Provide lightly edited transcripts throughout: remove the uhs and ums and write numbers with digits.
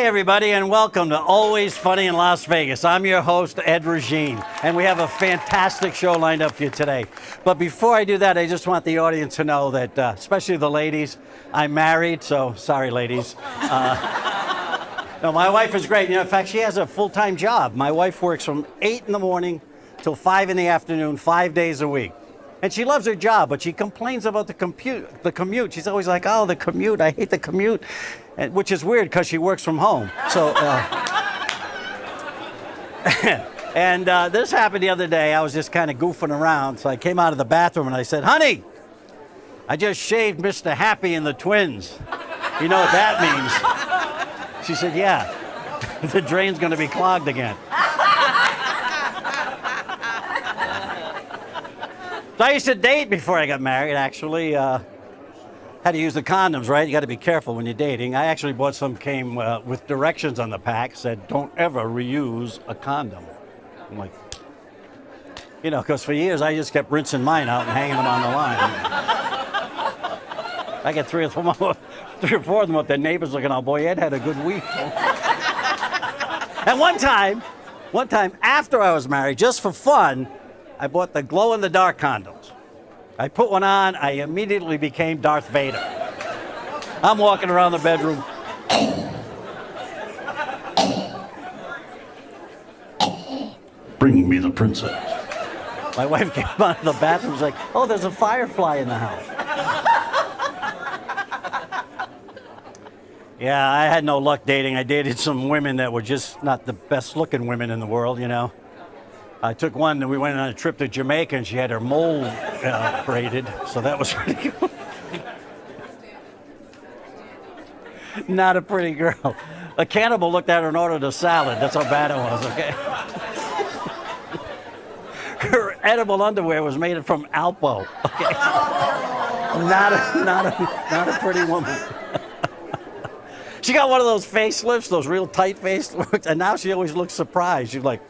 everybody, and welcome to Always Funny in Las Vegas. I'm your host, Ed Regine, and we have a fantastic show lined up for you today. But before I do that, I just want the audience to know that, especially the ladies, I'm married, so sorry, ladies. No, my wife is great. In fact, she has a full-time job. My wife works from 8 in the morning till 5 in the afternoon, 5 days a week. And she loves her job, but she complains about the commute. She's always like, oh, the commute, I hate the commute, which is weird because she works from home. So, and this happened the other day. I was just kind of goofing around, so I came out of the bathroom and I said, honey, I just shaved Mr. Happy and the twins. You know what that means? She said, yeah, the drain's going to be clogged again. So I used to date before I got married, actually. Had to use the condoms, right? You got to be careful when you're dating. I actually bought some, came with directions on the pack, said, don't ever reuse a condom. I'm like, you know, because for years I just kept rinsing mine out and hanging them on the line. I got three or four of them up there, neighbors looking, oh boy, Ed had a good week. And one time after I was married, just for fun, I bought the glow-in-the-dark condoms. I put one on, I immediately became Darth Vader. I'm walking around the bedroom. Bring me the princess. My wife came out of the bathroom, was like, oh, there's a firefly in the house. Yeah, I had no luck dating. I dated some women that were just not the best-looking women in the world, you know. I took one and we went on a trip to Jamaica and she had her mole braided, so that was pretty cool. Not a pretty girl. A cannibal looked at her and ordered a salad. That's how bad it was, okay? Her edible underwear was made from Alpo, okay? Not a pretty woman. She got one of those facelifts, those real tight facelifts, and now she always looks surprised. She's like,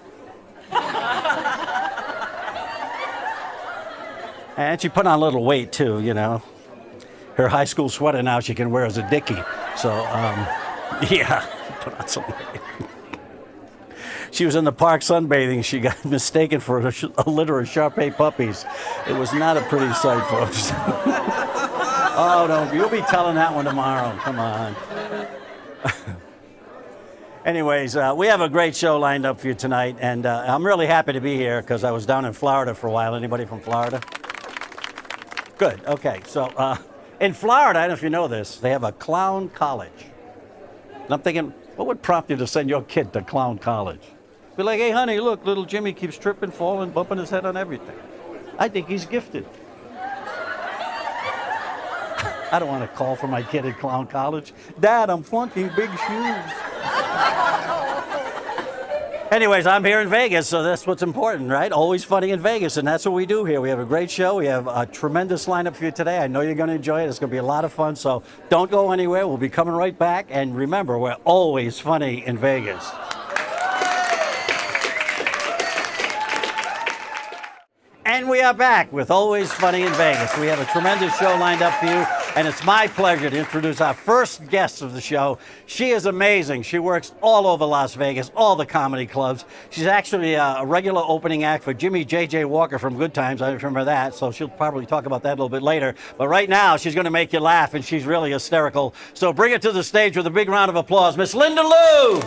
and she put on a little weight too, you know. Her high school sweater now she can wear as a dickie. So, yeah, put on some weight. She was in the park sunbathing. She got mistaken for a litter of Shar-Pei puppies. It was not a pretty sight, folks. Oh, no, you'll be telling that one tomorrow. Come on. Anyways, we have a great show lined up for you tonight, and I'm really happy to be here because I was down in Florida for a while. Anybody from Florida? Good, okay. So in Florida, I don't know if you know this, they have a clown college. And I'm thinking, what would prompt you to send your kid to clown college? Be like, hey, honey, look, little Jimmy keeps tripping, falling, bumping his head on everything. I think he's gifted. I don't want to call for my kid at clown college. Dad, I'm flunking big shoes. Anyways, I'm here in Vegas, so that's what's important, right? Always funny in Vegas, and that's what we do here. We have a great show. We have a tremendous lineup for you today. I know you're going to enjoy it. It's going to be a lot of fun, so don't go anywhere. We'll be coming right back, and remember, we're always funny in Vegas. And we are back with Always Funny in Vegas. We have a tremendous show lined up for you, and it's my pleasure to introduce our first guest of the show. She is amazing. She works all over Las Vegas, all the comedy clubs. She's actually a regular opening act for Jimmy J.J. Walker from Good Times. I remember that, so she'll probably talk about that a little bit later. But right now, she's going to make you laugh, and she's really hysterical. So bring her to the stage with a big round of applause, Miss Linda Lou.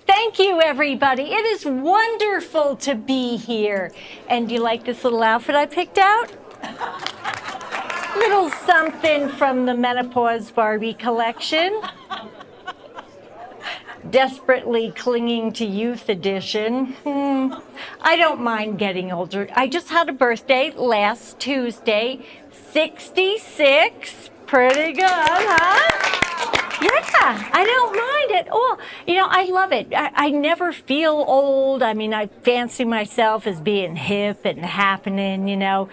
Thank you, everybody. It is wonderful to be here. And do you like this little outfit I picked out? Little something from the Menopause Barbie collection. Desperately clinging to youth edition. I don't mind getting older. I just had a birthday last Tuesday. 66. Pretty good, huh? Yeah, I don't mind at all. You know, I love it. I never feel old. I mean, I fancy myself as being hip and happening, you know,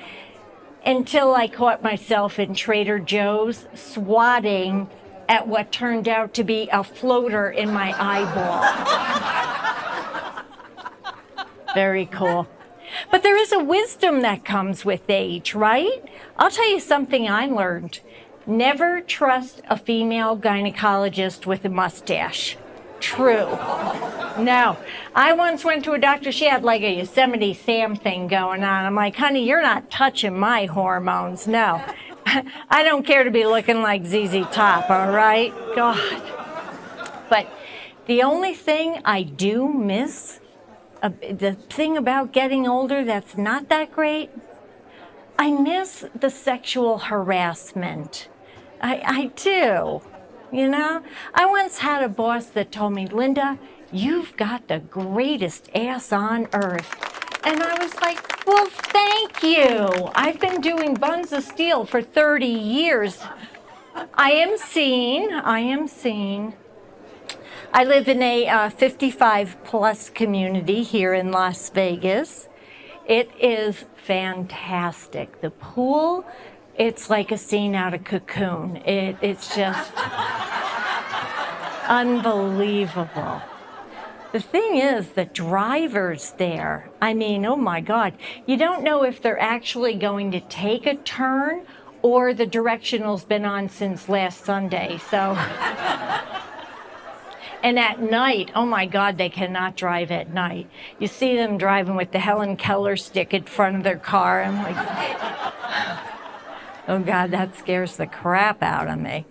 until I caught myself in Trader Joe's swatting at what turned out to be a floater in my eyeball. Very cool. But there is a wisdom that comes with age, right? I'll tell you something I learned. Never trust a female gynecologist with a mustache. True. No. I once went to a doctor, she had like a Yosemite Sam thing going on. I'm like, honey, you're not touching my hormones. No. I don't care to be looking like ZZ Top, all right? God. But the only thing I do miss, the thing about getting older that's not that great, I miss the sexual harassment. I do. You know, I once had a boss that told me, Linda, you've got the greatest ass on earth. And I was like, well, thank you. I've been doing buns of steel for 30 years. I am seen. I live in a 55 plus community here in Las Vegas. It is fantastic. The pool, it's like a scene out of Cocoon. It's just unbelievable. The thing is, the drivers there, I mean, oh my God, you don't know if they're actually going to take a turn or the directional's been on since last Sunday, so. And at night, oh my God, they cannot drive at night. You see them driving with the Helen Keller stick in front of their car. I'm like, oh God, that scares the crap out of me.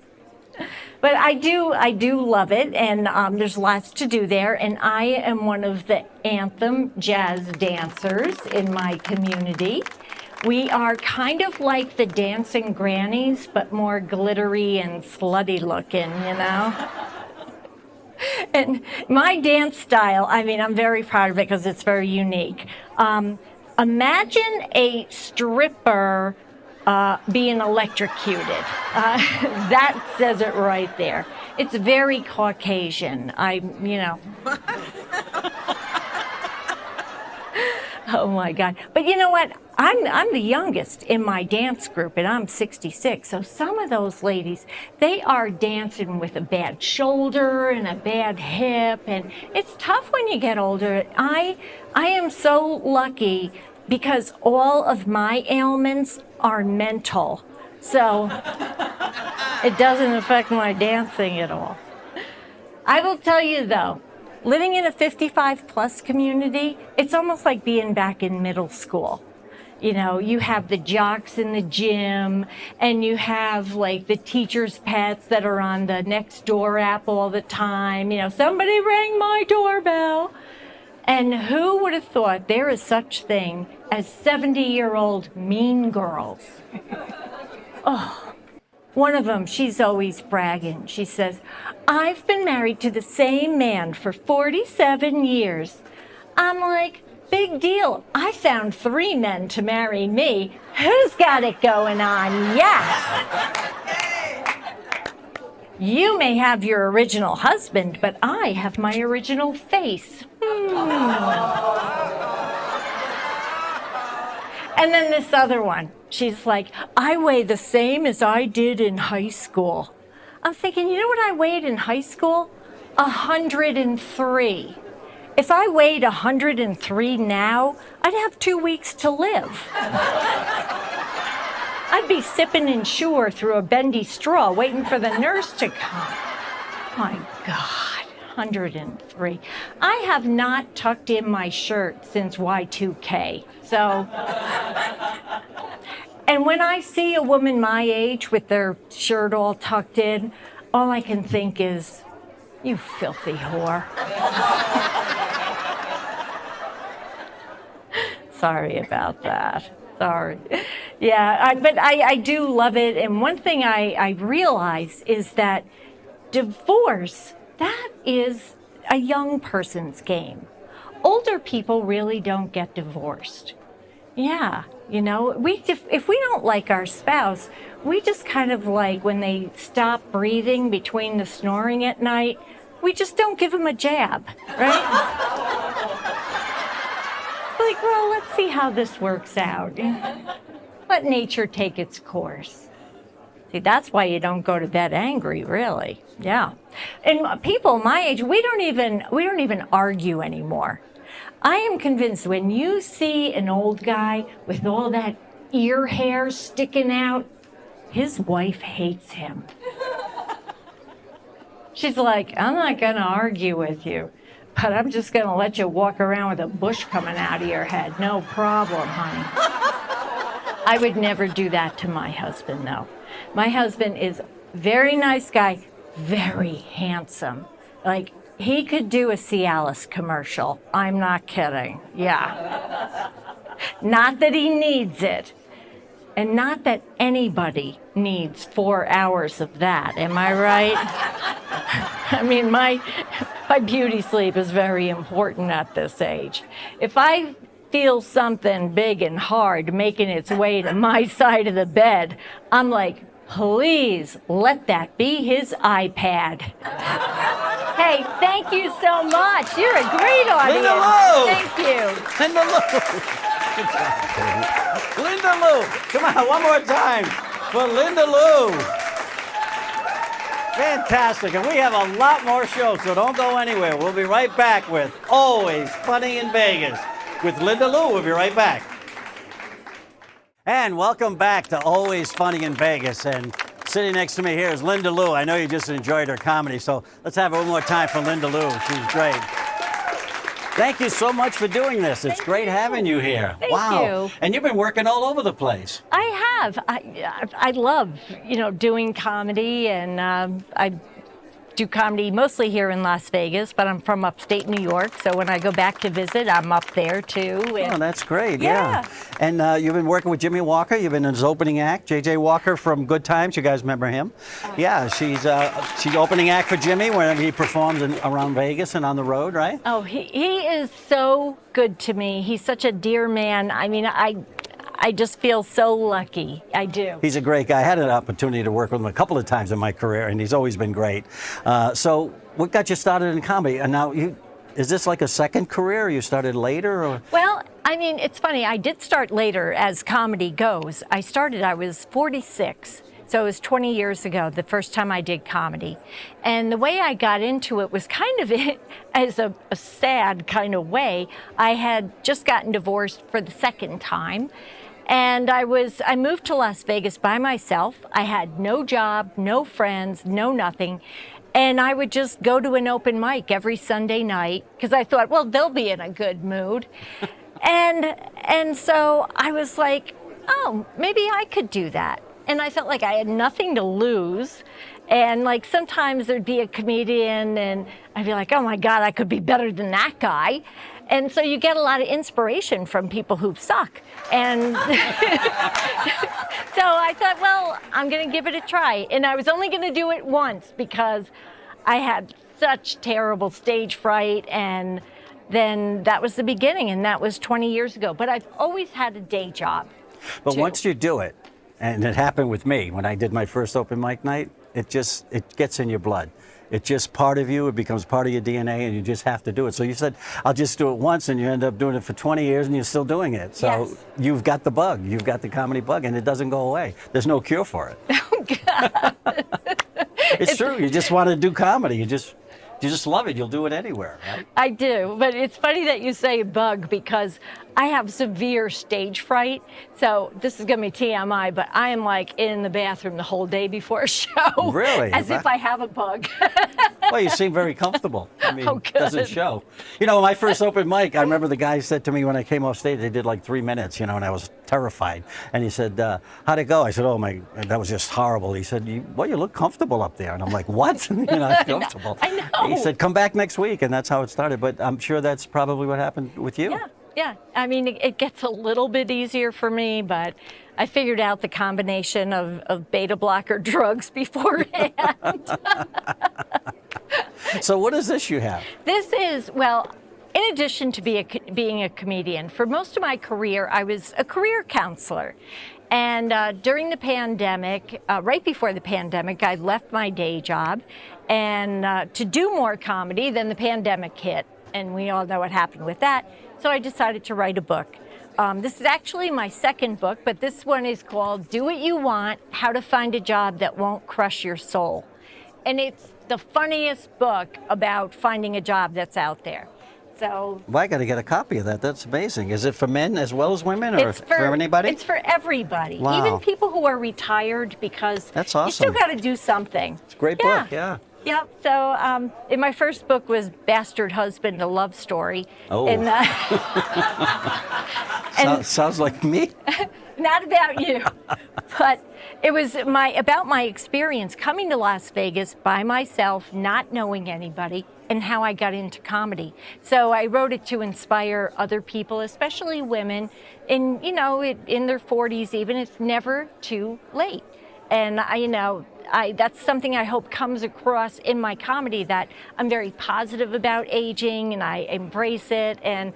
But I do love it, and there's lots to do there, and I am one of the anthem jazz dancers in my community. We are kind of like the dancing grannies, but more glittery and slutty looking, you know? And my dance style, I mean, I'm very proud of it because it's very unique. Imagine a stripper being electrocuted. That says it right there. It's very Caucasian. Oh my God. But you know what? I'm the youngest in my dance group, and I'm 66. So some of those ladies, they are dancing with a bad shoulder and a bad hip, and it's tough when you get older. I am so lucky because all of my ailments are mental. So it doesn't affect my dancing at all. I will tell you though, living in a 55 plus community, it's almost like being back in middle school. You know, you have the jocks in the gym, and you have like the teacher's pets that are on the Nextdoor app all the time. You know, somebody rang my doorbell. And who would have thought there is such thing as 70-year-old mean girls? Oh, one of them, she's always bragging. She says, I've been married to the same man for 47 years. I'm like, big deal. I found 3 men to marry me. Who's got it going on? Yes. You may have your original husband, but I have my original face. And then this other one, she's like, I weigh the same as I did in high school. I'm thinking, you know what I weighed in high school? 103. If I weighed 103 now, I'd have 2 weeks to live. I'd be sipping Ensure through a bendy straw, waiting for the nurse to come. My God, 103. I have not tucked in my shirt since Y2K, so. And when I see a woman my age with their shirt all tucked in, all I can think is, you filthy whore. Sorry about that. Sorry. Yeah, but I do love it. And one thing I realize is that divorce, that is a young person's game. Older people really don't get divorced. Yeah, you know, if we don't like our spouse, we just kind of like when they stop breathing between the snoring at night, we just don't give them a jab, right? Like, well, let's see how this works out. Let nature take its course. See, that's why you don't go to bed angry, really. Yeah. And people my age, we don't even argue anymore. I am convinced when you see an old guy with all that ear hair sticking out, his wife hates him. She's like, I'm not gonna argue with you, but I'm just gonna let you walk around with a bush coming out of your head. No problem, honey. I would never do that to my husband, though. My husband is a very nice guy, very handsome. Like, he could do a Cialis commercial. I'm not kidding. Yeah. Not that he needs it. And not that anybody needs 4 hours of that. Am I right? I mean, my beauty sleep is very important at this age. If I feel something big and hard making its way to my side of the bed, I'm like, please let that be his iPad. Hey, thank you so much. You're a great audience. Linda Lou. Thank you. Linda Lou. Good job, baby. Linda Lou. Come on, one more time for Linda Lou. Fantastic. And we have a lot more shows, so don't go anywhere. We'll be right back with Always Funny in Vegas with Linda Lou. We'll be right back. And welcome back to Always Funny in Vegas. And sitting next to me here is Linda Lou. I know you just enjoyed her comedy, so let's have it one more time for Linda Lou. She's great. Thank you so much for doing this. It's great having you here. Thank wow. you. And you've been working all over the place. I have. I love, doing comedy, and I do comedy mostly here in Las Vegas, but I'm from upstate New York, so when I go back to visit, I'm up there too. Oh, that's great. Yeah. And you've been working with Jimmy Walker. You've been in his opening act. J.J. Walker from Good Times. You guys remember him? Yeah, she's opening act for Jimmy when he performs around Vegas and on the road, right? Oh, he is so good to me. He's such a dear man. I mean, I just feel so lucky. I do. He's a great guy. I had an opportunity to work with him a couple of times in my career, and he's always been great. So what got you started in comedy? And now is this like a second career, or you started later? Or? Well, I mean, it's funny. I did start later as comedy goes. I was 46. So it was 20 years ago, the first time I did comedy. And the way I got into it was kind of as a sad kind of way. I had just gotten divorced for the second time. And I moved to Las Vegas by myself. I had no job, no friends, no nothing. And I would just go to an open mic every Sunday night because I thought, well, they'll be in a good mood. and so I was like, oh, maybe I could do that. And I felt like I had nothing to lose. And like sometimes there'd be a comedian and I'd be like, oh my God, I could be better than that guy. And so you get a lot of inspiration from people who suck. And so I thought, well, I'm going to give it a try. And I was only going to do it once because I had such terrible stage fright. And then that was the beginning. And that was 20 years ago. But I've always had a day job. But once you do it, and it happened with me when I did my first open mic night, it gets in your blood. It's just part of you. It becomes part of your DNA, and you just have to do it. So you said, I'll just do it once, and you end up doing it for 20 years, and you're still doing it. So yes. You've got the bug. You've got the comedy bug, and it doesn't go away. There's no cure for it. Oh, God. It's true. You just want to do comedy. You just love it. You'll do it anywhere, right? I do, but it's funny that you say bug because I have severe stage fright. So this is going to be TMI, but I am like in the bathroom the whole day before a show. Really? As if I have a bug. Well, you seem very comfortable. I mean, Oh, it doesn't show. My first open mic, I remember the guy said to me when I came off stage, they did like 3 minutes, and I was terrified. And he said, how'd it go? I said, oh my, that was just horrible. He said, you look comfortable up there. And I'm like, what? Comfortable. I know. He said, come back next week. And that's how it started. But I'm sure that's probably what happened with you. Yeah. I mean, it gets a little bit easier for me, but I figured out the combination of beta blocker drugs beforehand. So what is this you have? This is, well, in addition to being a comedian, for most of my career, I was a career counselor. And during the pandemic, right before the pandemic, I left my day job and to do more comedy. Then the pandemic hit, and we all know what happened with that. So I decided to write a book. This is actually my second book, but this one is called Do What You Want, How to Find a Job That Won't Crush Your Soul. And it's the funniest book about finding a job that's out there. So Well, I got to get a copy of that. That's amazing. Is it for men as well as women, or it's for anybody? It's for everybody, Wow. even people who are retired, because That's you still awesome. got to do something. It's a great book, yeah. Yep. So, in my first book was Bastard Husband, a love story. Oh. And, Sounds like me. not about you, but it was about my experience coming to Las Vegas by myself, not knowing anybody, and how I got into comedy. So I wrote it to inspire other people, especially women, in their 40s even. It's never too late. And that's something I hope comes across in my comedy, that I'm very positive about aging and I embrace it, and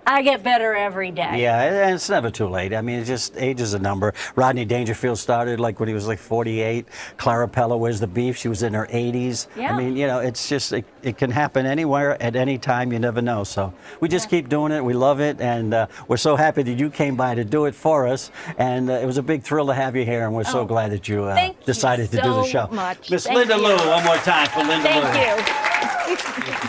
I get better every day. Yeah, and it's never too late. I mean, it's just age is a number. Rodney Dangerfield started like when he was like 48. Clara Pella, Where's the Beef? She was in her 80s. Yeah. I mean, it's just, it can happen anywhere at any time. You never know. So we just keep doing it. We love it. And we're so happy that you came by to do it for us. And it was a big thrill to have you here. And we're so glad that you decided to do the show. Much. Miss Thank Linda you. Lou, one more time for Linda Lou. Thank you.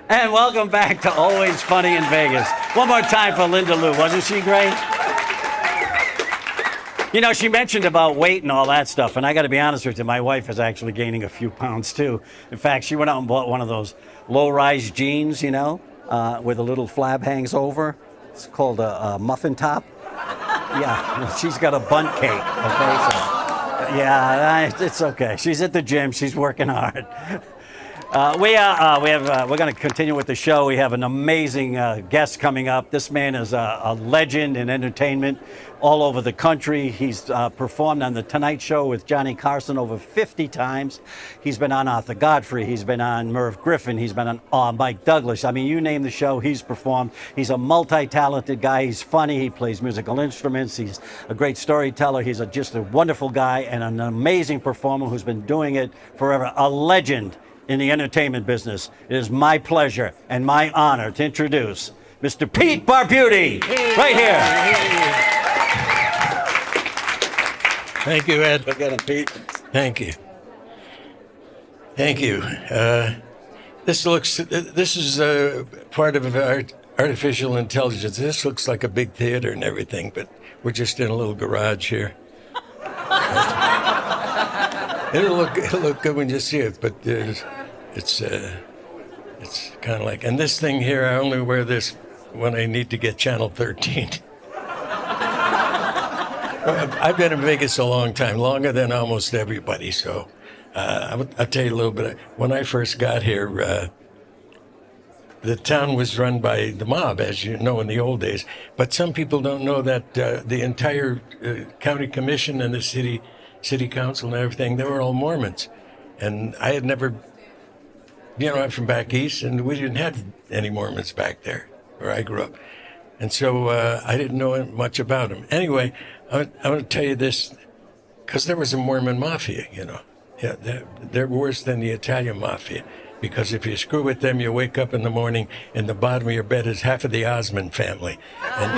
And welcome back to Always Funny in Vegas. One more time for Linda Lou. Wasn't she great? She mentioned about weight and all that stuff, and I got to be honest with you, my wife is actually gaining a few pounds too. In fact, she went out and bought one of those low-rise jeans, where the little flap hangs over. It's called a muffin top. Yeah, she's got a bundt cake. Okay, so yeah, it's okay. She's at the gym. She's working hard. We're going to continue with the show. We have an amazing guest coming up. This man is a legend in entertainment all over the country. He's performed on The Tonight Show with Johnny Carson over 50 times. He's been on Arthur Godfrey. He's been on Merv Griffin. He's been on Mike Douglas. I mean, you name the show, he's performed. He's a multi-talented guy. He's funny. He plays musical instruments. He's a great storyteller. He's just a wonderful guy and an amazing performer who's been doing it forever. A legend in the entertainment business. It is my pleasure and my honor to introduce Mr. Pete Barbutti, right here. Thank you, Ed. Look at him, Pete. Thank you. Thank you. This is part of artificial intelligence. This looks like a big theater and everything, but we're just in a little garage here. It'll look good when you see it, but it's kind of like. And this thing here, I only wear this when I need to get Channel 13. I've been in Vegas a long time, longer than almost everybody. So I'll tell you a little bit. When I first got here, the town was run by the mob, as you know, in the old days. But some people don't know that the entire county commission and the city council and everything, they were all Mormons. And I had never, I'm from back east, and we didn't have any Mormons back there where I grew up. And so I didn't know much about them. Anyway, I want to tell you this, because there was a Mormon mafia, Yeah, they're worse than the Italian mafia. Because if you screw with them, you wake up in the morning and the bottom of your bed is half of the Osmond family. And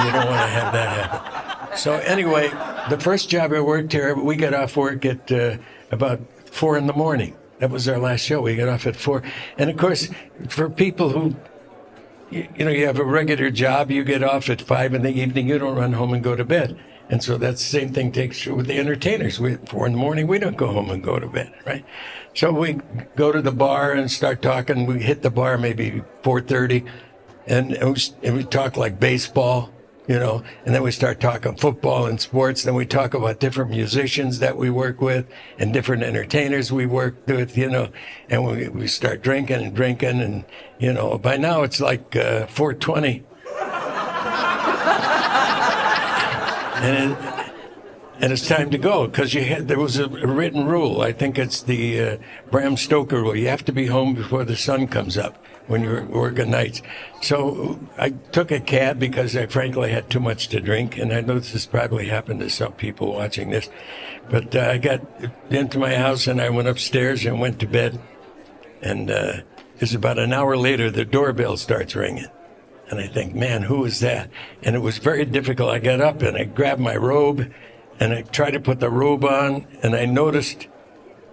you don't want to have that happen. So anyway, the first job I worked here, we got off work at about 4 in the morning. That was our last show. We got off at 4. And of course, for people who, you have a regular job, you get off at 5 in the evening, you don't run home and go to bed. And so that's the same thing takes true with the entertainers. At 4 in the morning, we don't go home and go to bed, right? So we go to the bar and start talking. We hit the bar maybe 4:30, and we talk like baseball, and then we start talking football and sports. Then we talk about different musicians that we work with and different entertainers we work with, and we start drinking, and by now it's like 4:20. And it's time to go, because there was a written rule. I think it's the Bram Stoker rule. You have to be home before the sun comes up when you're working nights. So I took a cab because I frankly had too much to drink, and I know this has probably happened to some people watching this. But I got into my house and I went upstairs and went to bed. And it's about an hour later, the doorbell starts ringing. And I think, man, who is that? And it was very difficult. I got up and I grabbed my robe and I tried to put the robe on, and I noticed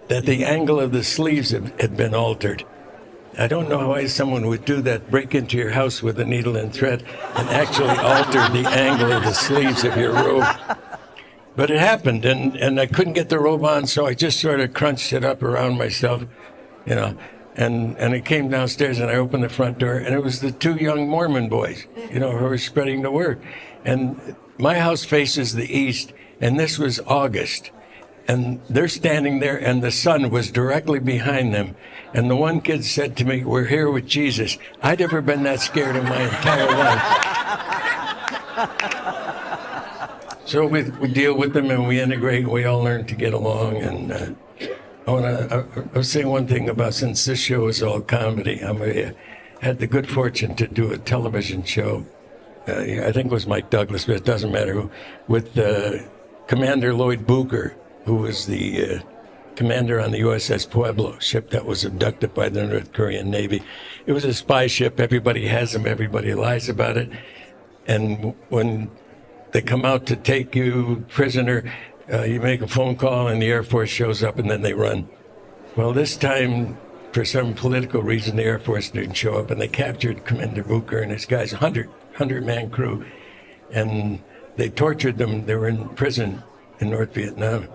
that the angle of the sleeves had been altered. I don't know why someone would do that, break into your house with a needle and thread and actually alter the angle of the sleeves of your robe. But it happened, and I couldn't get the robe on, so I just sort of crunched it up around myself, you know. And I came downstairs and I opened the front door, and it was the two young Mormon boys, you know, who were spreading the word. And my house faces the east, and this was August. And they're standing there, and the sun was directly behind them. And the one kid said to me, "We're here with Jesus." I'd never been that scared in my entire life. So we deal with them, and we integrate. We all learn to get along. And I'll say one thing about, since this show is all comedy, I had the good fortune to do a television show. I think it was Mike Douglas, but it doesn't matter who, with Commander Lloyd Booker, who was the commander on the USS Pueblo, ship that was abducted by the North Korean Navy. It was a spy ship. Everybody has them. Everybody lies about it. And when they come out to take you prisoner, you make a phone call and the Air Force shows up and then they run. Well, this time, for some political reason, the Air Force didn't show up and they captured Commander Booker and his guys, 100-man crew. And they tortured them. They were in prison in North Vietnam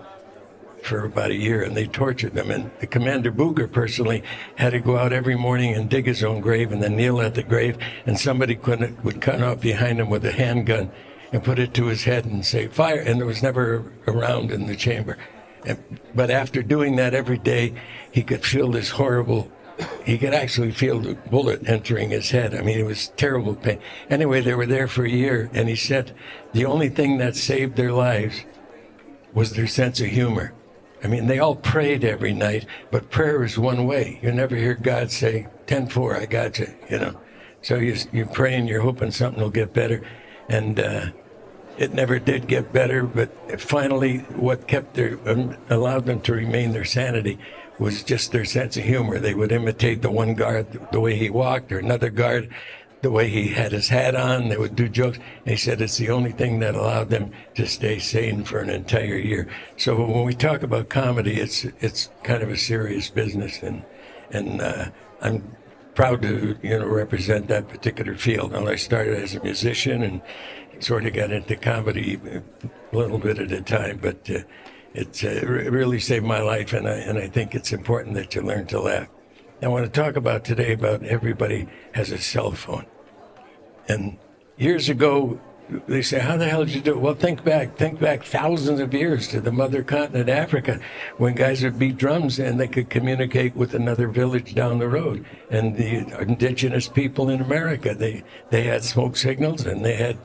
for about a year, and they tortured them. And the Commander Booker personally had to go out every morning and dig his own grave and then kneel at the grave, and somebody would cut off behind him with a handgun and put it to his head and say, "Fire," and there was never a round in the chamber. But after doing that every day, he could feel this horrible, he could actually feel the bullet entering his head. I mean, it was terrible pain. Anyway, they were there for a year, and he said the only thing that saved their lives was their sense of humor. I mean, they all prayed every night, but prayer is one way. You never hear God say, 10-4, I got you, you know. So you're praying, you're hoping something will get better. And it never did get better, but finally what allowed them to remain their sanity was just their sense of humor. They would imitate the one guard, the way he walked, or another guard, the way he had his hat on. They would do jokes. And he said it's the only thing that allowed them to stay sane for an entire year. So when we talk about comedy, it's kind of a serious business, and I'm proud to represent that particular field. And I started as a musician and sort of got into comedy a little bit at a time, but it really saved my life, and I think it's important that you learn to laugh. I want to talk about today about everybody has a cell phone. And years ago, they say, how the hell did you do it? Well, think back thousands of years to the mother continent, Africa, when guys would beat drums and they could communicate with another village down the road. And the indigenous people in America, they had smoke signals and they had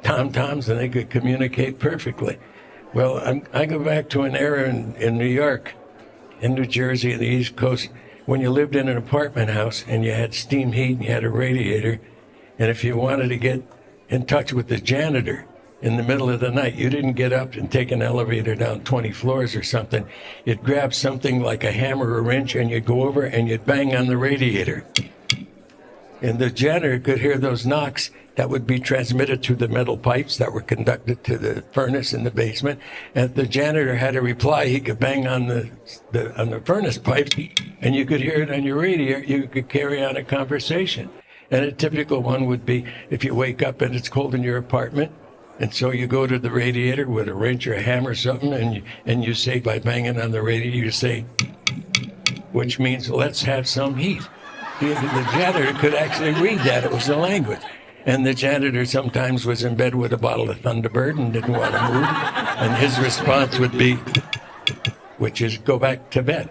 tom-toms and they could communicate perfectly. Well, I go back to an era in New York, in New Jersey, and the East Coast, when you lived in an apartment house and you had steam heat and you had a radiator, and if you wanted to get in touch with the janitor in the middle of the night, you didn't get up and take an elevator down 20 floors or something. You'd grab something like a hammer or wrench and you'd go over and you'd bang on the radiator. And the janitor could hear those knocks that would be transmitted through the metal pipes that were conducted to the furnace in the basement. And if the janitor had a reply, he could bang on the furnace pipes, and you could hear it on your radio. You could carry on a conversation. And a typical one would be if you wake up and it's cold in your apartment, and so you go to the radiator with a wrench or a hammer or something, and you say, by banging on the radiator, you say, which means let's have some heat. The janitor could actually read that. It was the language. And the janitor sometimes was in bed with a bottle of Thunderbird and didn't want to move. And his response would be, which is, go back to bed.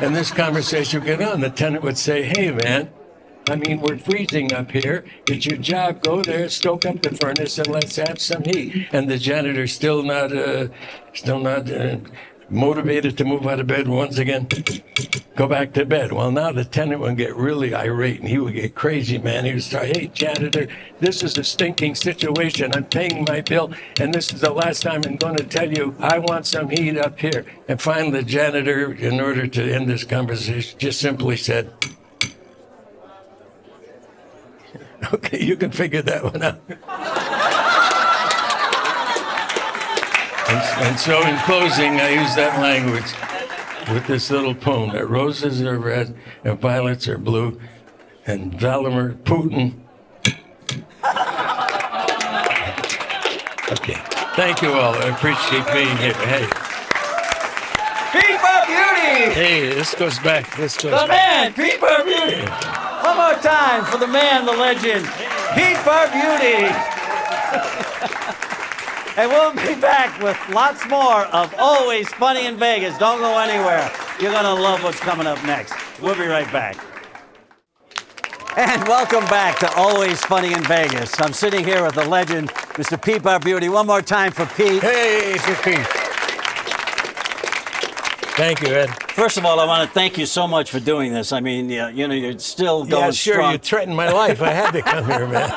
And this conversation would get on. The tenant would say, hey, man, I mean, we're freezing up here. It's your job. Go there, stoke up the furnace, and let's have some heat. And the janitor's still not motivated to move out of bed. Once again, go back to bed. Well, now the tenant would get really irate, and he would get crazy, man. He would start, hey, janitor, this is a stinking situation. I'm paying my bill, and this is the last time I'm going to tell you I want some heat up here. And finally, the janitor, in order to end this conversation, just simply said, okay, you can figure that one out. And so in closing, I use that language. with this little poem that roses are red and violets are blue, and Vladimir Putin. Okay. Thank you all. I appreciate being here. Hey. Pete Barbutti! Hey, this goes back. The man, Pete Barbutti! One more time for the man, the legend, Pete Barbutti! And we'll be back with lots more of Always Funny in Vegas. Don't go anywhere. You're going to love what's coming up next. We'll be right back. And welcome back to Always Funny in Vegas. I'm sitting here with the legend, Mr. Pete Barbutti. One more time for Pete. Hey, for Pete. Thank you, Ed. First of all, I want to thank you so much for doing this. I mean, you're still going Yeah, sure. strong. You threatened my life. I had to come here, man.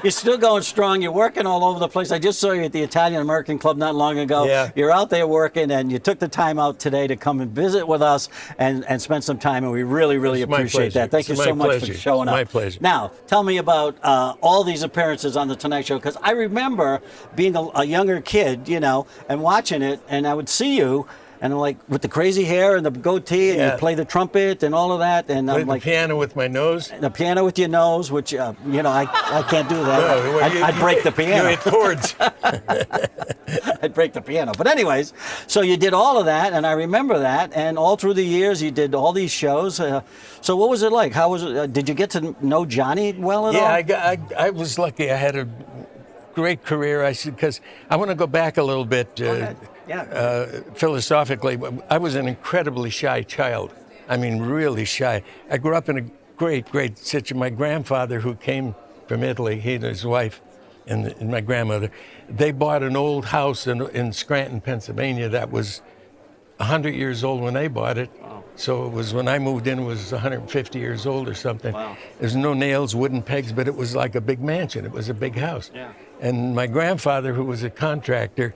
You're still going strong. You're working all over the place. I just saw you at the Italian American Club not long ago. Yeah. You're out there working, and you took the time out today to come and visit with us and spend some time, and we really, really It's my appreciate pleasure. that. Thank you It's so my much pleasure. for showing It's up. my pleasure. Now, tell me about all these appearances on The Tonight Show, because I remember being a younger kid, and watching it, and I would see you, and I'm like, with the crazy hair and the goatee, and Yeah. you play the trumpet and all of that, and Play I'm the like, piano with my nose. the piano with your nose, which, I can't do that. No, well, I'd break the You piano. hit chords. I'd break the piano. But anyways, so you did all of that, and I remember that, and all through the years you did all these shows. So what was it like? How was it? Did you get to know Johnny well at all? Yeah, I was lucky. I had a great career. Because I want to go back a little bit. Philosophically, I was an incredibly shy child. I mean, really shy. I grew up in a great situation. My grandfather, who came from Italy, he and his wife, and my grandmother, they bought an old house in Scranton, Pennsylvania that was 100 years old when they bought it. Wow. So it was when I moved in, it was 150 years old or something. Wow. There's no nails, wooden pegs, but it was like a big mansion. It was a big house. Yeah. And my grandfather, who was a contractor,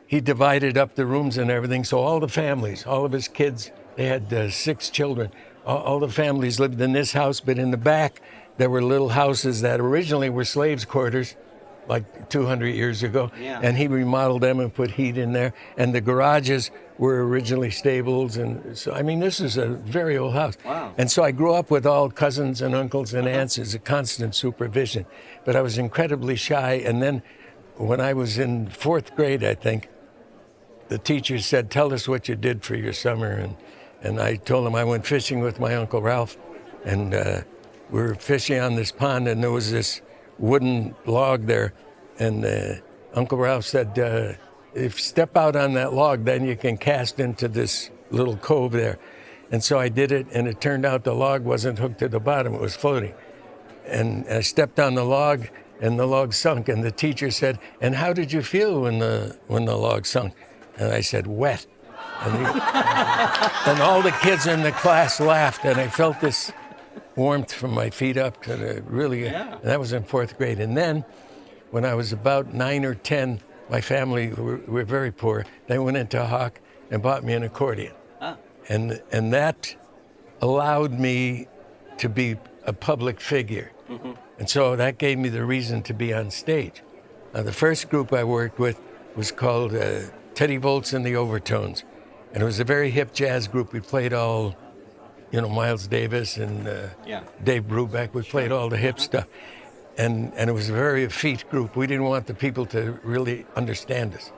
he divided up the rooms and everything. So all the families, all of his kids, they had 6 children. All the families lived in this house, but in the back, there were little houses that originally were slaves' quarters, like 200 years ago. Yeah. And he remodeled them and put heat in there. And the garages were originally stables. And so, I mean, this is a very old house. Wow. And so I grew up with all cousins and uncles and aunts as a constant supervision. But I was incredibly shy. And then when I was in 4th grade, I think, the teacher said, "Tell us what you did for your summer." And I told him I went fishing with my Uncle Ralph. And we were fishing on this pond, and there was this wooden log there. And Uncle Ralph said, if you step out on that log, then you can cast into this little cove there. And so I did it, and it turned out the log wasn't hooked to the bottom, it was floating. And I stepped on the log, and the log sunk. And the teacher said, "And how did you feel when the log sunk?" And I said, "Wet." And all the kids in the class laughed, and I felt this warmth from my feet up to the and that was in 4th grade. And then when I was about 9 or 10, my family were very poor. They went into Hawk and bought me an accordion. And that allowed me to be a public figure. Mm-hmm. And so that gave me the reason to be on stage. The first group I worked with was called Teddy Volts and the Overtones. And it was a very hip jazz group. We played all, Miles Davis and Dave Brubeck. We played all the hip stuff. And it was a very effete group. We didn't want the people to really understand us.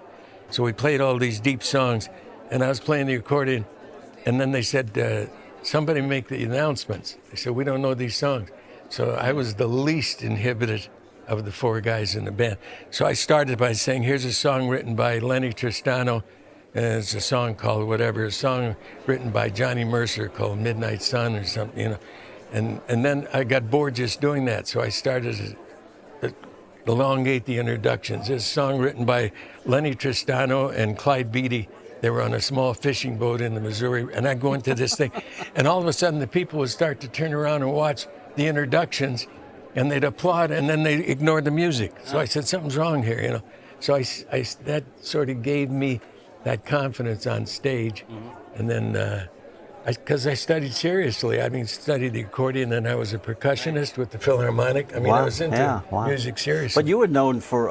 So we played all these deep songs. And I was playing the accordion. And then they said, somebody make the announcements. They said, we don't know these songs. So I was the least inhibited of the 4 guys in the band. So I started by saying, here's a song written by Lenny Tristano. And it's a song called whatever, a song written by Johnny Mercer called Midnight Sun or something, And then I got bored just doing that. So I started to elongate the introductions. There's a song written by Lenny Tristano and Clyde Beatty. They were on a small fishing boat in the Missouri. And I go into this thing. And all of a sudden the people would start to turn around and watch the introductions. And they'd applaud, and then they ignored the music. So I said, something's wrong here, So that sort of gave me that confidence on stage. Mm-hmm. And then, because I studied seriously. Studied the accordion, and I was a percussionist with the Philharmonic. I was into music seriously. But you were known for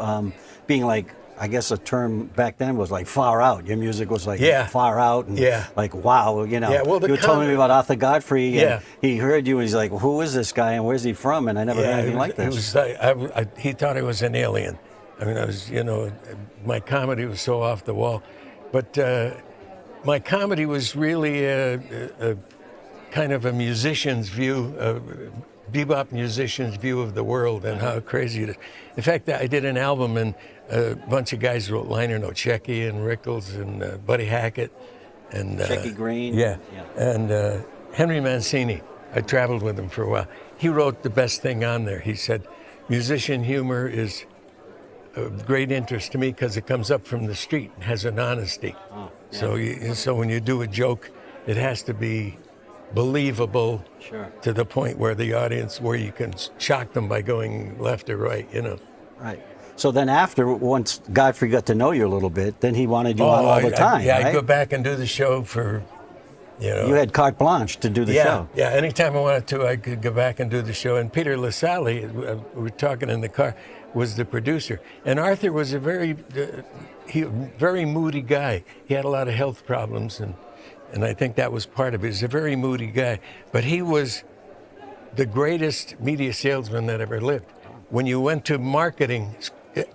being like I guess a term back then was like far out. Your music was like Yeah. far out and Yeah. like wow, you know. Yeah, well, you were telling me about Arthur Godfrey. Yeah. And he heard you and he's like, well, who is this guy and where's he from? And I never heard anything like this. It was like, he thought I was an alien. I mean, I was, my comedy was so off the wall. But my comedy was really a kind of a musician's view, a bebop musician's view of the world and how crazy it is. In fact, I did an album and a bunch of guys wrote liner notes, Shecky and Rickles and Buddy Hackett. And Shecky Green. Yeah. And Henry Mancini, I traveled with him for a while. He wrote the best thing on there. He said, musician humor is of great interest to me because it comes up from the street and has an honesty. Oh, yeah. So when you do a joke, it has to be believable to the point where the audience, where you can shock them by going left or right, Right. So then once Godfrey got to know you a little bit, then he wanted you on all the time, Yeah, right? I'd go back and do the show for, You had carte blanche to do the show. Yeah, anytime I wanted to, I could go back and do the show. And Peter LaSalle, we were talking in the car, was the producer. And Arthur was a very moody guy. He had a lot of health problems, and I think that was part of it. He's a very moody guy. But he was the greatest media salesman that ever lived. When you went to marketing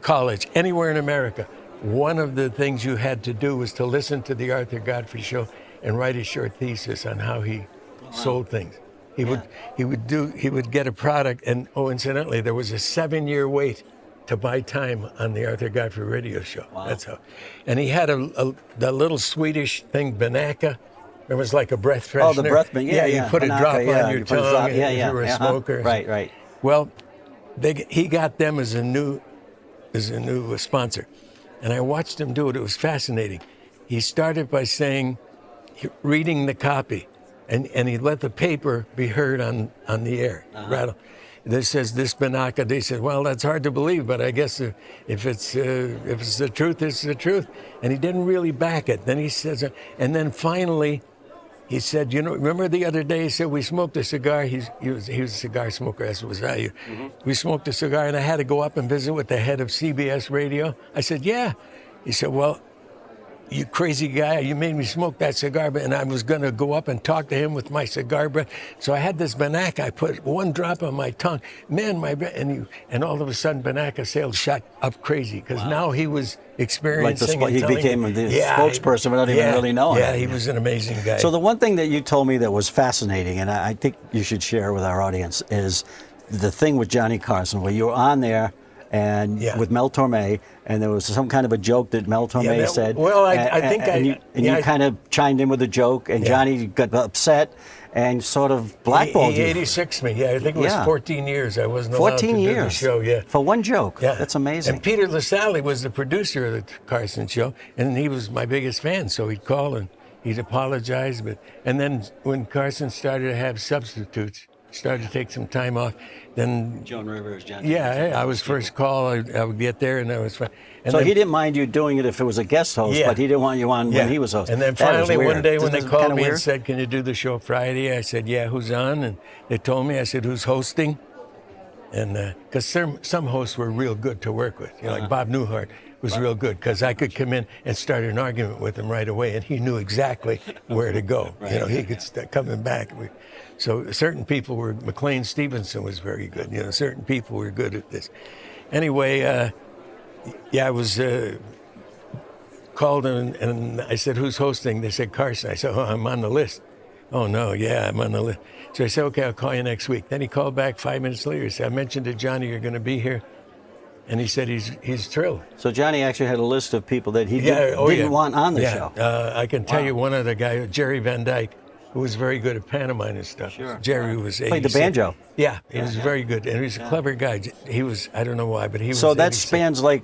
college anywhere in America, one of the things you had to do was to listen to the Arthur Godfrey show and write a short thesis on how he sold things. He would get a product, and incidentally, there was a 7-year wait to buy time on the Arthur Godfrey radio show. Wow. That's how. And he had the little Swedish thing, Banaka. It was like a breath freshener. Oh, the breath, yeah. You put Banaka, a drop on your you put a tongue drop, if you were a smoker. Right. Well, he got them as a new sponsor, and I watched him do it. It was fascinating. He started by reading the copy, and he let the paper be heard on the air. Rattle. This says this Banaka. They said, well, that's hard to believe, but I guess if it's the truth, it's the truth. And he didn't really back it. Then he says, and then finally, he said, remember the other day he said we smoked a cigar. He was a cigar smoker, as was I. We smoked a cigar, and I had to go up and visit with the head of CBS Radio. I said, yeah. He said, well, you crazy guy, you made me smoke that cigar, and I was going to go up and talk to him with my cigar breath. So I had this Banaka. I put one drop on my tongue. Man, my breath, and all of a sudden, Banaka sales shot up crazy because now he was experiencing he became the spokesperson without even really knowing. Yeah, he was an amazing guy. So the one thing that you told me that was fascinating, and I think you should share with our audience, is the thing with Johnny Carson, where you were on there and with Mel Torme, and there was some kind of a joke that Mel Torme said. Well, I think you kind of chimed in with a joke, and Johnny got upset and sort of blackballed you. He 86'd me. Yeah, I think it was 14 years. I wasn't allowed to do the show. Yeah, for one joke. Yeah, that's amazing. And Peter LaSalle was the producer of the Carson show, and he was my biggest fan. So he'd call and he'd apologize, and then when Carson started to have substitutes, started to take some time off. Then Joan Rivers, John. Yeah, I was first call. I would get there, and I was fine. So he didn't mind you doing it if it was a guest host, but he didn't want you on when he was host. And then finally one day when they called me weird? and said, "Can you do the show Friday?" I said, "Yeah, who's on?" And they told me. I said, "Who's hosting?" And because some hosts were real good to work with, like Bob Newhart was real good because I could come in and start an argument with him right away, and he knew exactly where to go. He could start coming back. So certain people were. McLean Stevenson was very good. Certain people were good at this. Anyway, I was called and I said, "Who's hosting?" They said, "Carson." I said, "Oh, I'm on the list." "Oh no, yeah, I'm on the list." So I said, "Okay, I'll call you next week." Then he called back 5 minutes later. He said, "I mentioned to Johnny you're going to be here," and he said he's thrilled. So Johnny actually had a list of people that he didn't want on the show. I can tell you one other guy, Jerry Van Dyke, who was very good at pantomime and stuff. Sure. Jerry was 86. Played the banjo. Yeah, he was very good, and he was a clever guy. He was, I don't know why, but he was. So that 86. spans like,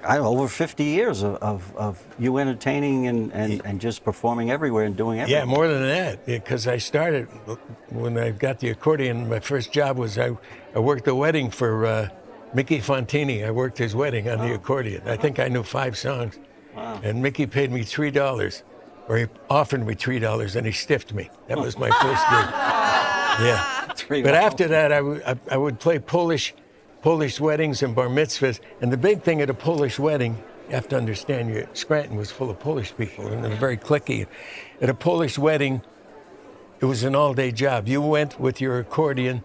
I don't know, over 50 years of you entertaining and just performing everywhere and doing everything. Yeah, more than that, because I started, when I got the accordion, my first job was I worked the wedding for Mickey Fontini. I worked his wedding on the accordion. I think I knew 5 songs. Wow. And Mickey paid me $3, or he offered me $3, and he stiffed me. That was my first gig. Yeah. But after that, I would play Polish weddings and bar mitzvahs. And the big thing at a Polish wedding You have to understand, Scranton was full of Polish people, and they were very cliquey. At a Polish wedding, it was an all-day job. You went with your accordion,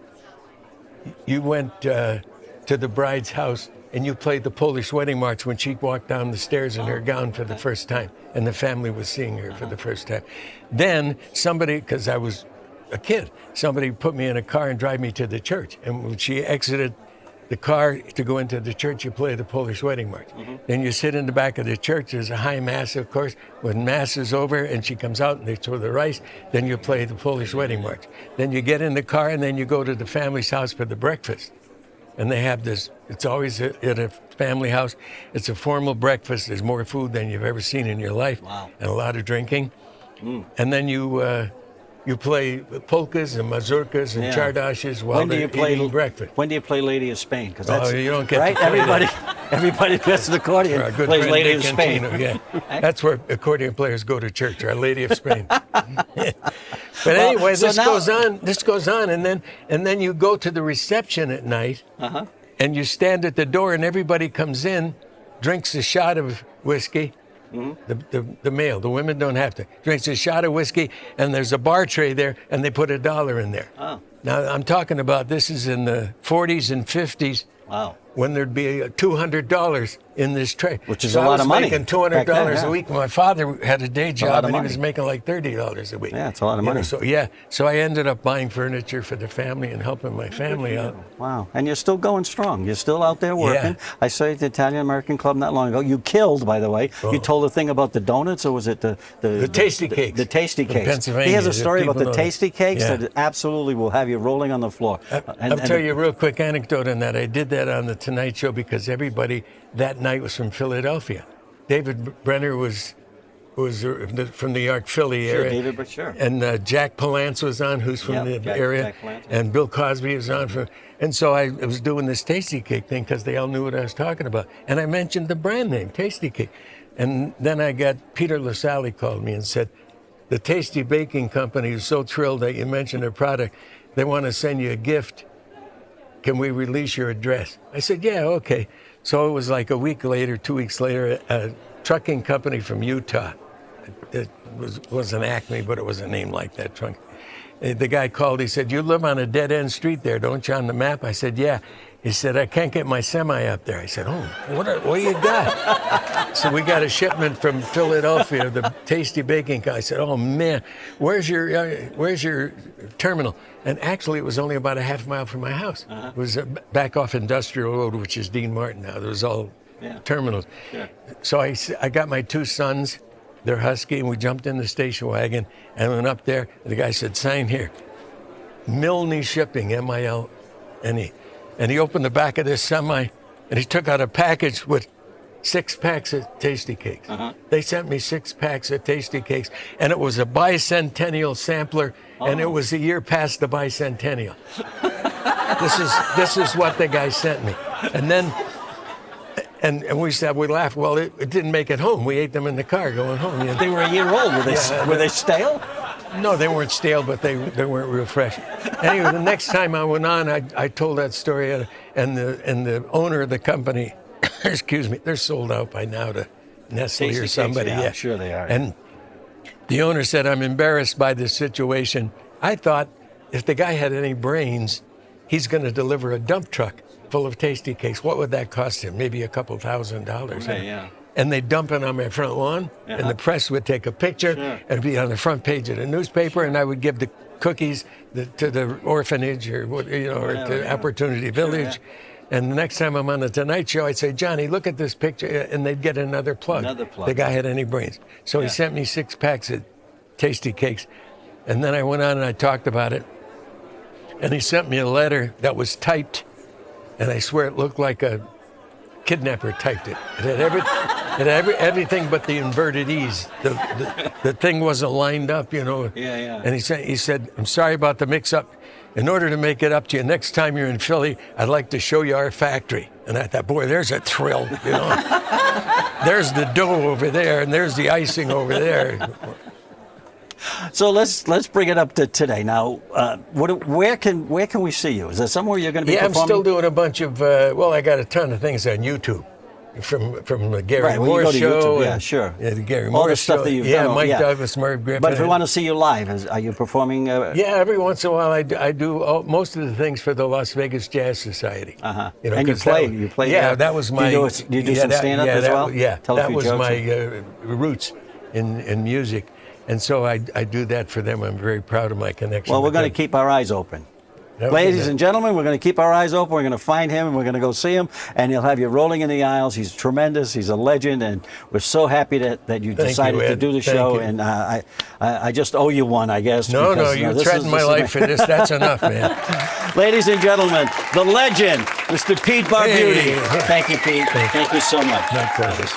you went to the bride's house, and you played the Polish wedding march when she walked down the stairs in her gown for the first time, and the family was seeing her for the first time. Then somebody, because I was a kid, somebody put me in a car and drive me to the church. And when she exited the car to go into the church, you play the Polish wedding march. Then you sit in the back of the church. There's a high mass, of course. When mass is over and she comes out and they throw the rice, then you play the Polish wedding march. Then you get in the car and then you go to the family's house for the breakfast. And they have this, it's always at a family house. It's a formal breakfast. There's more food than you've ever seen in your life. Wow. And a lot of drinking. And then you play polkas and mazurkas and chardashes while they're eating breakfast. When do you play Lady of Spain? Because that's you don't get right. to play Everybody gets an accordion. Our good plays friend Lady Dick of Spain. Antino, yeah. That's where accordion players go to church. Our Lady of Spain. But anyway, so this now- goes on. This goes on, and then you go to the reception at night, and you stand at the door, and everybody comes in, drinks a shot of whiskey. The male, the women don't have to. Drinks a shot of whiskey, and there's a bar tray there, and they put $1 in there. Oh. Now, I'm talking about this is in the 40s and 50s. Wow. When there'd be $200 in this tray. Which is a lot of money. I was making $200 back then, a week. My father had a day lot job, of and he money. was making like $30 a week. Yeah, it's a lot of You know, money. so I ended up buying furniture for the family and helping my family out. Wow. And you're still going strong. You're still out there working. Yeah. I saw you at the Italian American Club not long ago. You killed, by the way. You told a thing about the donuts, or was it the tasty cakes. The tasty From cakes. Pennsylvania. He has a story about People the know that. tasty cakes Yeah. that absolutely will have you rolling on the floor. I'll tell you a real quick anecdote on that. I did that on the Tonight Show because everybody that night was from Philadelphia. David Brenner was from the York, Philly Sure, area. David, but sure. And Jack Palance was on, who's from the area. Jack Palance. And Bill Cosby was on. And so I was doing this Tasty Cake thing because they all knew what I was talking about. And I mentioned the brand name, Tasty Cake. And then I got Peter LaSalle called me and said, the Tasty Baking Company is so thrilled that you mentioned their product. They want to send you a gift. Can we release your address? I said, yeah, okay. So it was like a week later, 2 weeks later, a trucking company from Utah. It wasn't Acme, but it was a name like that. Truck. The guy called. He said, "You live on a dead-end street there, don't you, on the map?" I said, "Yeah." He said, "I can't get my semi up there." I said, "Oh, what you got?" So we got a shipment from Philadelphia, the Tasty Baking Company. I said, "Oh man, where's your terminal?" And actually, it was only about a half mile from my house. It was back off Industrial Road, which is Dean Martin now. There was all terminals. Yeah. So I got my two sons. They're husky, and we jumped in the station wagon and went up there. And the guy said, "Sign here." Milne Shipping, M-I-L-N-E. And he opened the back of this semi, and he took out a package with 6 packs of Tasty Cakes. They sent me 6 packs of Tasty Cakes, and it was a bicentennial sampler, and it was a year past the bicentennial. This is what the guy sent me. And then, and we laughed. Well, it didn't make it home. We ate them in the car going home. You know? They were a year old. Were they stale? No, they weren't stale, but they weren't real fresh. Anyway, the next time I went on, I told that story, and the owner of the company, excuse me, they're sold out by now to Nestle Tasty or Cakes, somebody. yeah, I'm sure they are. And the owner said, "I'm embarrassed by this situation." I thought if the guy had any brains, he's going to deliver a dump truck full of Tasty Cakes. What would that cost him? Maybe a couple $1,000s. Okay, yeah. And they'd dump it on my front lawn, and the press would take a picture and be on the front page of the newspaper, and I would give the cookies to the orphanage or to Opportunity Village. And the next time I'm on the Tonight Show, I'd say, "Johnny, look at this picture," and they'd get another plug. The guy had any brains. So he sent me 6 packs of Tasty Cakes. And then I went on and I talked about it. And he sent me a letter that was typed, and I swear it looked like a kidnapper typed it. It had everything but the inverted E's. The thing wasn't lined up, you know. Yeah. And he said, "I'm sorry about the mix-up. In order to make it up to you, next time you're in Philly, I'd like to show you our factory." And I thought, boy, there's a thrill, you know. There's the dough over there, and there's the icing over there. So let's bring it up to today. Now, where can we see you? Is there somewhere you're going to be performing? I'm still doing a bunch of, I got a ton of things on YouTube. from the Gary Right, when you Moore go to show. YouTube, yeah, and, sure. Yeah, the Gary All Moore the stuff show. that you've yeah, done. Mike Yeah. Douglas, Merv Griffin. But if we want to see you live, are you performing? Yeah, every once in a while I do most of the things for the Las Vegas Jazz Society. Uh-huh. You know, And you 'cause play. that- You play. Yeah, that was my. Do you do some stand-up as well? Yeah, Tell a that few was jokes. my roots in music, and so I do that for them. I'm very proud of my connection. Well, we're with going to them. keep our eyes open. Okay, Ladies then. and gentlemen, we're going to keep our eyes open. We're going to find him, and we're going to go see him, and he'll have you rolling in the aisles. He's tremendous. He's a legend, and we're so happy that you Thank decided you, to Ed. do the Thank show. you. And I just owe you one, I guess. No, because, you this threatened is- my this is life for this. That's enough, man. Ladies and gentlemen, the legend, Mr. Pete Barbutti. Hey. Thank you, Pete. Thank you so much. My pleasure.